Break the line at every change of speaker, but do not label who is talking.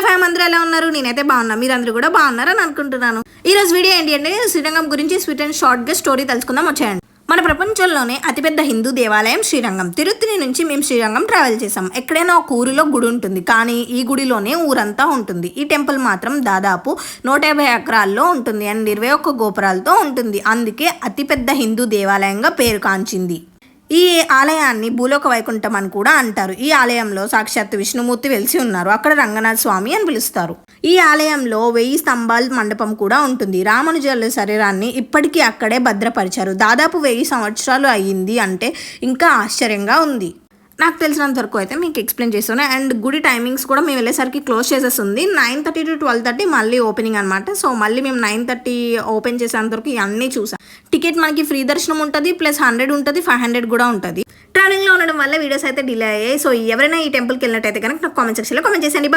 Hello ఫ్యామ్, అందరూ ఎలా ఉన్నారు? నేనైతే బాగున్నా, మీరందరూ కూడా బాగున్నారని అనుకుంటున్నాను. ఈ రోజు వీడియో ఏంటి అంటే శ్రీరంగం గురించి స్వీట్ అండ్ షార్ట్గా స్టోరీ తెలుసుకుందాం, వచ్చేయండి. మన ప్రపంచంలోనే అతిపెద్ద హిందూ దేవాలయం శ్రీరంగం. తిరుత్తని నుంచి మేము శ్రీరంగం ట్రావెల్ చేసాం. ఎక్కడైనా ఒక ఊరిలో గుడి ఉంటుంది, కానీ ఈ గుడిలోనే ఊరంతా ఉంటుంది. ఈ టెంపుల్ మాత్రం దాదాపు 150 ఎకరాల్లో ఉంటుంది అండ్ 21 గోపురాలతో ఉంటుంది. అందుకే అతిపెద్ద హిందూ దేవాలయంగా పేరు కాంచింది. ఈ ఆలయాన్ని భూలోక వైకుంఠం అని కూడా అంటారు. ఈ ఆలయంలో సాక్షాత్ విష్ణుమూర్తి వెలిసి ఉన్నారు. అక్కడ రంగనాథ స్వామి అని పిలుస్తారు. ఈ ఆలయంలో 1000 స్తంభాల మండపం కూడా ఉంటుంది. రామానుజుల శరీరాన్ని ఇప్పటికీ అక్కడే భద్రపరిచారు. దాదాపు 1000 సంవత్సరాలు అయ్యింది అంటే ఇంకా ఆశ్చర్యంగా ఉంది. నాకు తెలిసినంత వరకు అయితే మీకు ఎక్స్ప్లెయిన్ చేస్తాను. అండ్ గుడి టైమింగ్స్ కూడా మేము వెళ్ళేసరికి క్లోజ్ చేసేస్తుంది. 9:30 to 12:30 మళ్ళీ ఓపెనింగ్ అనమాట. సో మళ్ళీ మేము 9:30 ఓపెన్ చేసేంత వరకు ఇవన్నీ చూసాం. టికెట్ మనకి ఫ్రీ దర్శనం ఉంటుంది, ప్లస్ 100 ఉంటుంది, 500 కూడా ఉంటుంది. ట్రావెలింగ్లో ఉండడం వల్ల వీడియోస్ అయితే డిలే అయ్యాయి. సో ఎవరైనా ఈ టెంపుల్కి వెళ్ళినట్టయితే కనుక నాకు కామెంట్ సెక్షన్లో కామెంట్ చేసేయండి.